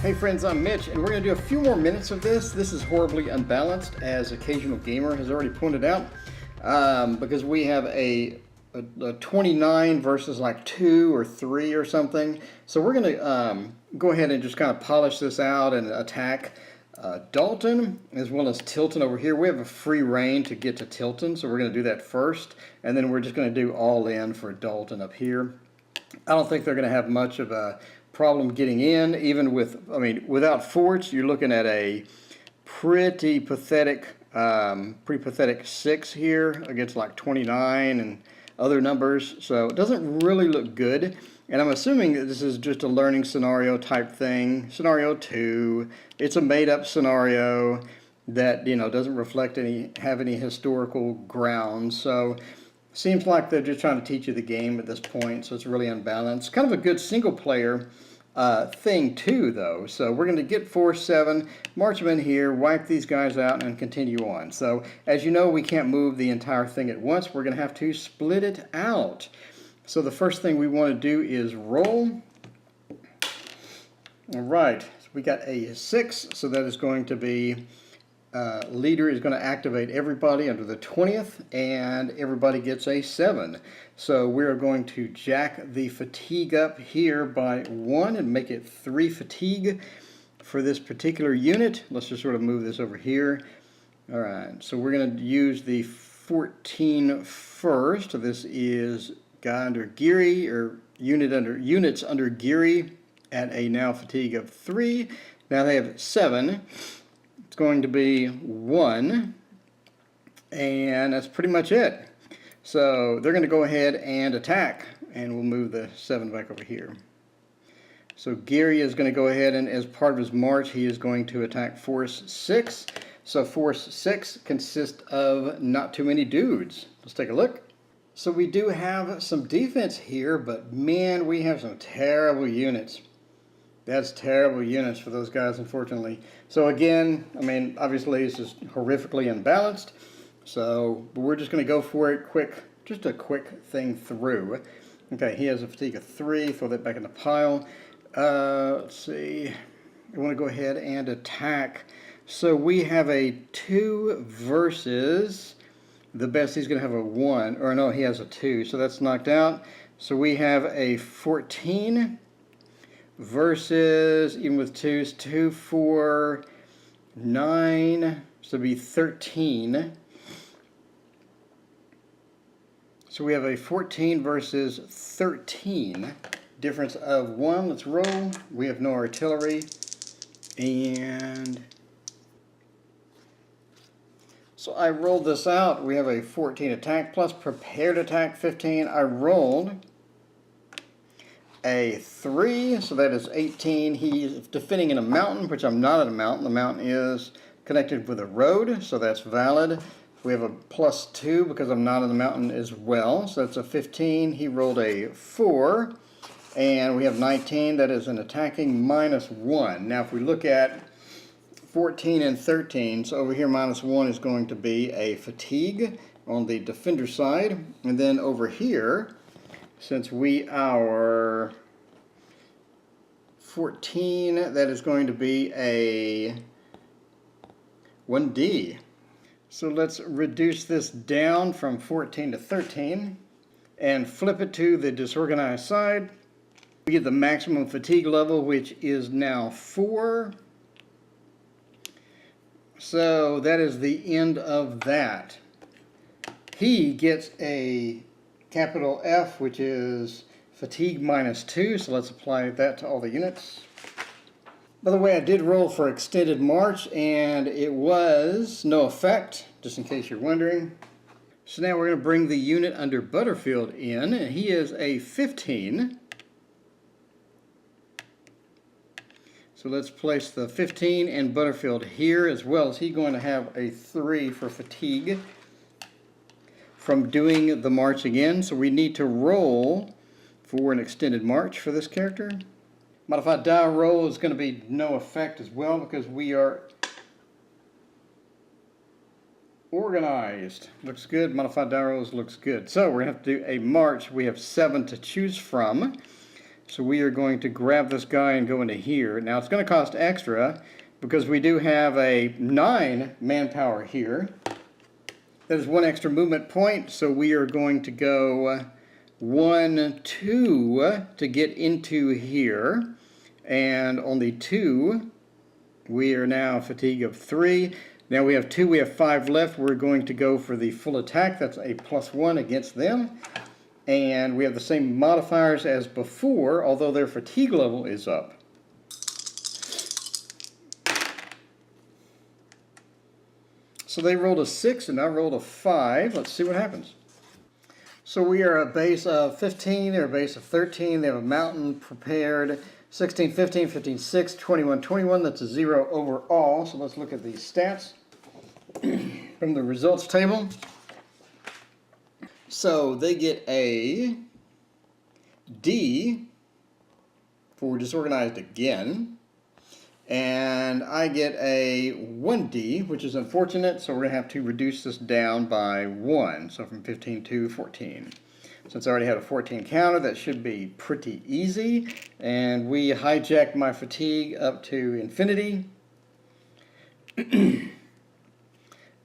Hey friends, I'm Mitch, and we're going to do a few more minutes of this. This is horribly unbalanced, as Occasional Gamer has already pointed out, because we have a 29 versus like 2 or 3 or something. So we're going to go ahead and just kind of polish this out and attack Dalton as well as Tilton over here. We have a free reign to get to Tilton, so we're going to do that first, and then we're just going to do all in for Dalton up here. I don't think they're going to have much of a problem getting in, even with, without forts, you're looking at a pretty pathetic 6 here against like 29 and other numbers. So it doesn't really look good. And I'm assuming that this is just a learning scenario type thing. Scenario 2. It's a made-up scenario that, doesn't reflect have any historical grounds. So seems like they're just trying to teach you the game at this point, so it's really unbalanced. Kind of a good single-player thing, too, though. So we're going to get 4-7, march them in here, wipe these guys out, and continue on. So, as you know, we can't move the entire thing at once. We're going to have to split it out. So the first thing we want to do is roll. All right, so we got a 6, so that is going to be... leader is going to activate everybody under the 20th, and everybody gets a 7. So we're going to jack the fatigue up here by 1 and make it 3 fatigue for this particular unit. Let's just sort of move this over here. Alright, so we're going to use the 14 first. This is guy under Geary, or units under Geary at a now fatigue of 3. Now they have 7. It's going to be 1, and that's pretty much it. So they're going to go ahead and attack, and we'll move the 7 back over here. So Geary is going to go ahead, and as part of his march, he is going to attack Force 6. So Force 6 consists of not too many dudes. Let's take a look. So we do have some defense here, but man, we have some terrible units. That's terrible units for those guys, unfortunately. So again, obviously this is horrifically unbalanced. So we're just going to go for it quick, just a quick thing through. Okay, he has a fatigue of 3. Throw that back in the pile. Let's see. I want to go ahead and attack. So we have a 2 versus the best. He's going to have a 1, or no, he has a 2. So that's knocked out. So we have a 14. Versus, even with 2s, 2, 4, 9, so it'd be 13. So we have a 14 versus 13. Difference of 1. Let's roll. We have no artillery. And so I rolled this out. We have a 14 attack plus prepared attack 15. I rolled a 3, so that is 18. He's defending in a mountain, which I'm not at a mountain. The mountain is connected with a road, so that's valid. We have a +2 because I'm not in the mountain as well, so that's a 15. He rolled a 4, and we have 19. That is an attacking -1. Now if we look at 14 and 13, so over here -1 is going to be a fatigue on the defender side, and then over here, since we are 14, that is going to be a 1D. So let's reduce this down from 14 to 13 and flip it to the disorganized side. We get the maximum fatigue level, which is now 4. So that is the end of that. He gets a capital F, which is fatigue -2, so let's apply that to all the units. By the way, I did roll for extended march, and it was no effect, just in case you're wondering. So now we're going to bring the unit under Butterfield in, and he is a 15. So let's place the 15 and Butterfield here, as well as he's going to have a 3 for fatigue from doing the march again. So we need to roll for an extended march for this character. Modified die roll is going to be no effect as well because we are organized. Looks good. Modified die rolls looks good. So we're going to have to do a march. We have 7 to choose from. So we are going to grab this guy and go into here. Now it's going to cost extra because we do have a 9 manpower here. That is 1 extra movement point, so we are going to go 1, 2 to get into here. And on the 2, we are now fatigue of 3. Now we have 2, we have 5 left. We're going to go for the full attack. That's a +1 against them. And we have the same modifiers as before, although their fatigue level is up. So they rolled a 6 and I rolled a 5. Let's see what happens. So we are a base of 15, they're a base of 13. They have a mountain prepared. 16, 15, 15, 6, 21, 21. That's a 0 overall. So let's look at these stats from the results table. So they get a D for disorganized again. And I get a 1D, which is unfortunate, so we're going to have to reduce this down by 1. So from 15 to 14. Since I already had a 14 counter, that should be pretty easy. And we hijacked my fatigue up to infinity.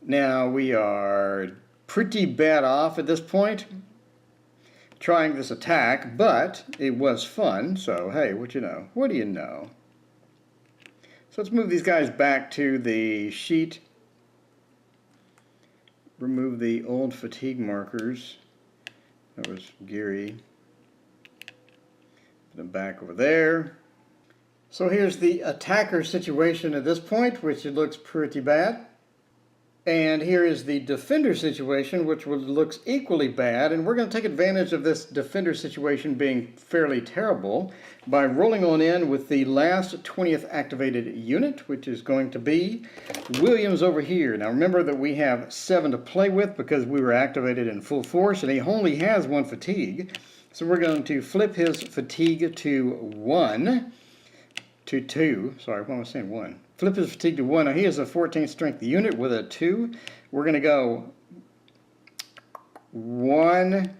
Now we are pretty bad off at this point trying this attack, but it was fun, so hey, what you know? What do you know? So let's move these guys back to the sheet. Remove the old fatigue markers. That was Geary. Put them back over there. So here's the attacker situation at this point, which it looks pretty bad. And here is the defender situation, which looks equally bad. And we're going to take advantage of this defender situation being fairly terrible by rolling on in with the last 20th activated unit, which is going to be Williams over here. Now remember that we have 7 to play with because we were activated in full force, and he only has 1 fatigue. So we're going to flip his fatigue to 1, to 2. Sorry, what am I saying? 1. Flip his fatigue to 1. Now he has a 14 strength unit with a 2. We're going to go 1,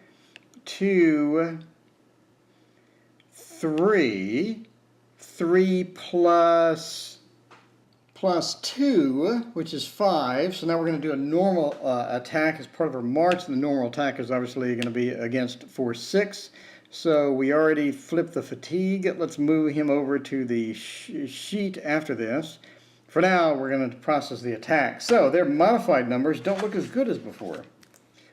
2, 3. 3 plus 2, which is 5. So now we're going to do a normal attack as part of our march. The normal attack is obviously going to be against force 6. So we already flipped the fatigue. Let's move him over to the sheet after this. For now, we're going to process the attack. So their modified numbers don't look as good as before.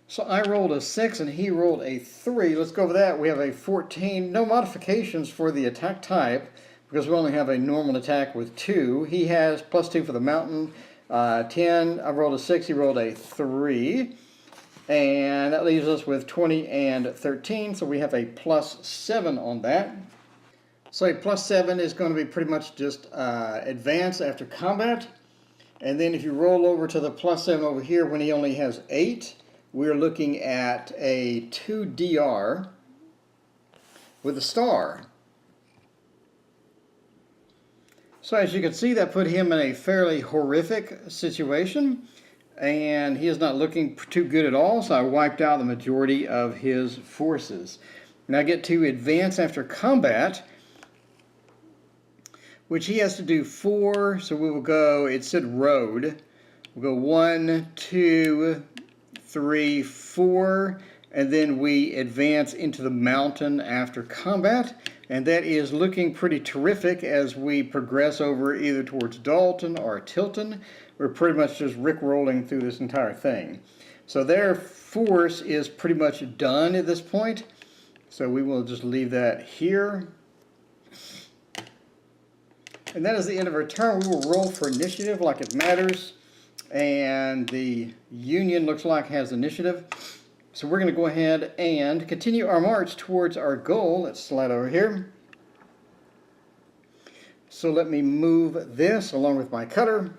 So I rolled a 6 and he rolled a 3. Let's go over that. We have a 14. No modifications for the attack type because we only have a normal attack with 2. He has +2 for the mountain. 10. I rolled a 6. He rolled a 3. And that leaves us with 20 and 13, so we have a +7 on that. So a +7 is going to be pretty much just advance after combat. And then if you roll over to the +7 over here when he only has 8, we're looking at a 2 DR with a star. So as you can see, that put him in a fairly horrific situation. And he is not looking too good at all, so I wiped out the majority of his forces. Now I get to advance after combat, which he has to do 4, so we will go, it said road. We'll go 1, 2, 3, 4, and then we advance into the mountain after combat. And that is looking pretty terrific as we progress over either towards Dalton or Tilton. We're pretty much just rickrolling through this entire thing. So their force is pretty much done at this point. So we will just leave that here. And that is the end of our turn. We will roll for initiative like it matters. And the Union looks like has initiative. So we're going to go ahead and continue our march towards our goal. Let's slide over here. So let me move this along with my cutter.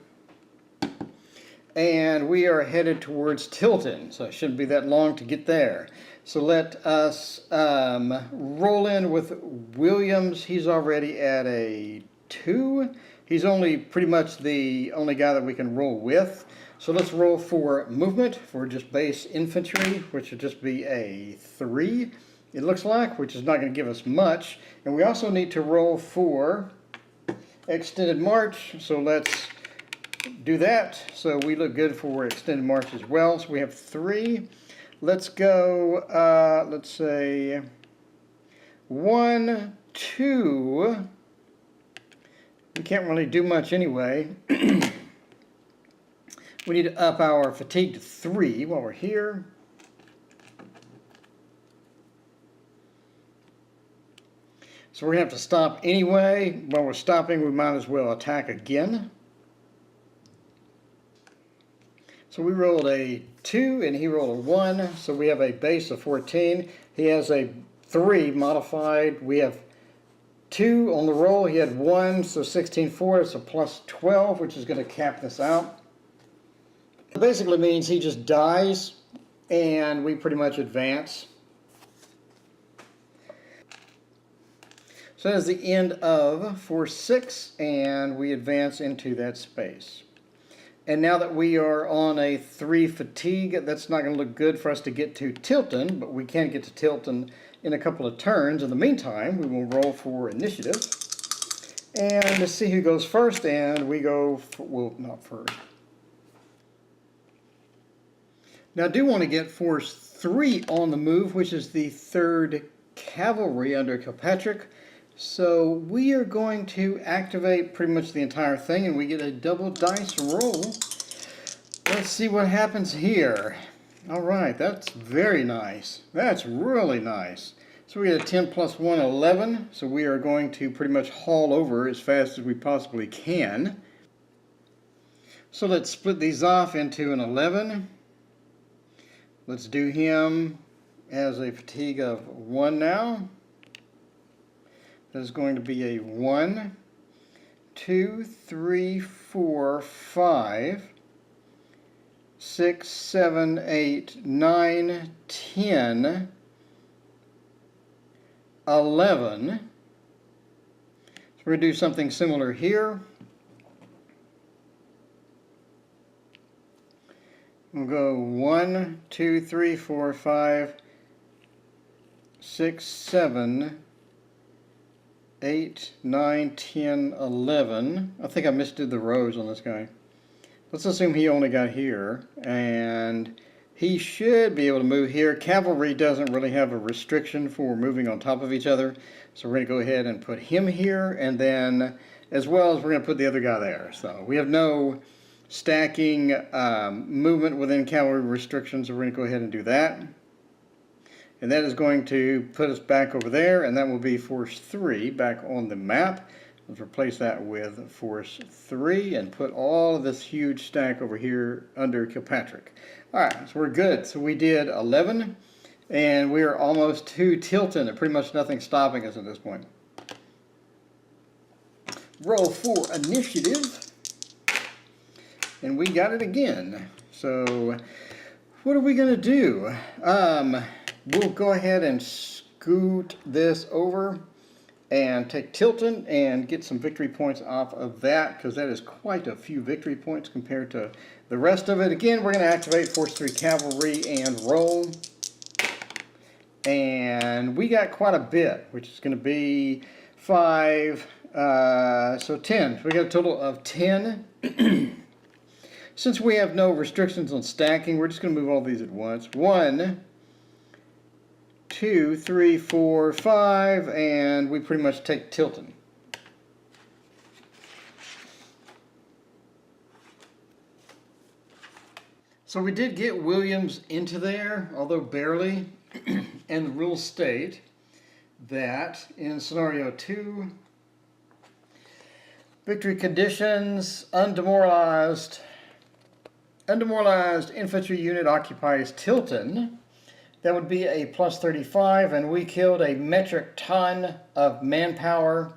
And we are headed towards Tilton. So it shouldn't be that long to get there. So let us roll in with Williams. He's already at a 2. He's only pretty much the only guy that we can roll with. So let's roll for movement for just base infantry, which would just be a 3. it looks like, which is not going to give us much. And we also need to roll for extended march, so let's do that. So we look good for extended march as well. So we have 3. Let's go, let's say 1, 2. We can't really do much anyway. We need to up our fatigue to 3 while we're here. So we're going to have to stop anyway. While we're stopping, we might as well attack again. So we rolled a 2 and he rolled a 1. So we have a base of 14. He has a 3 modified. We have 2 on the roll. He had 1, so 16/4. It's a plus 12, which is going to cap this out. It basically means he just dies and we pretty much advance. So that is the end of force 6, and we advance into that space. And now that we are on a 3 fatigue, that's not going to look good for us to get to Tilton, but we can get to Tilton in a couple of turns. In the meantime, we will roll for initiative. And let's see who goes first, and we go, well, not first. Now I do want to get force 3 on the move, which is the 3rd Cavalry under Kilpatrick. So we are going to activate pretty much the entire thing, and we get a double dice roll. Let's see what happens here. All right, that's very nice. That's really nice. So we get a 10 plus 1, 11. So we are going to pretty much haul over as fast as we possibly can. So let's split these off into an 11. Let's do him as a fatigue of 1 now. That is going to be a 1, 2, 3, 4, 5, 6, 7, 8, 9, 10, 11. So we're going to do something similar here. We'll go 1, 2, 3, 4, 5, 6, 7, 8, 9, 10, 11. I think I misdid the rows on this guy. Let's assume he only got here, and he should be able to move here. Cavalry doesn't really have a restriction for moving on top of each other, so we're going to go ahead and put him here, and then as well as we're going to put the other guy there. So we have no stacking movement within cavalry restrictions, so we're going to go ahead and do that. And that is going to put us back over there, and that will be force 3 back on the map. Let's replace that with force 3 and put all of this huge stack over here under Kilpatrick. Alright, so we're good. So we did 11, and we are almost to Tilton, and pretty much nothing stopping us at this point. Roll for initiative, and we got it again. So what are we going to do? We'll go ahead and scoot this over and take Tilton and get some victory points off of that, because that is quite a few victory points compared to the rest of it. Again, we're going to activate Force 3 Cavalry and roll. And we got quite a bit, which is going to be 5, so 10. So we got a total of 10. Since we have no restrictions on stacking, we're just going to move all these at once. 1, 2, 3, 4, 5, and we pretty much take Tilton. So we did get Williams into there, although barely, and the rules state that in scenario 2, victory conditions, undemoralized infantry unit occupies Tilton. That would be a plus 35, and we killed a metric ton of manpower.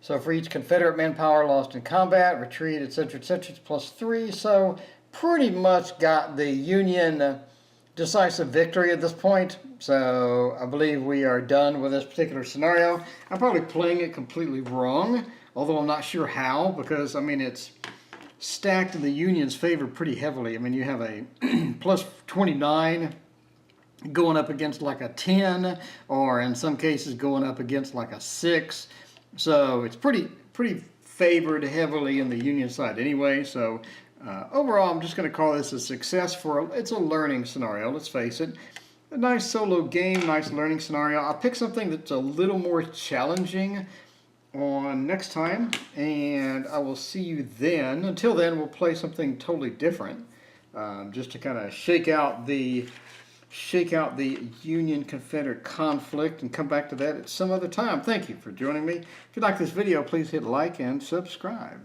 So for each Confederate manpower lost in combat, retreat, etc., it's plus 3. So pretty much got the Union decisive victory at this point. So I believe we are done with this particular scenario. I'm probably playing it completely wrong, although I'm not sure how, because I mean it's stacked in the Union's favor pretty heavily. I mean you have a plus 29 going up against like a 10, or in some cases going up against like a 6. So it's pretty favored heavily in the Union side anyway. So overall, I'm just going to call this a success it's a learning scenario, let's face it. A nice solo game, nice learning scenario. I'll pick something that's a little more challenging on next time, and I will see you then. Until then, we'll play something totally different, just to kind of shake out the Union-Confederate conflict and come back to that at some other time. Thank you for joining me. If you like this video, please hit like and subscribe.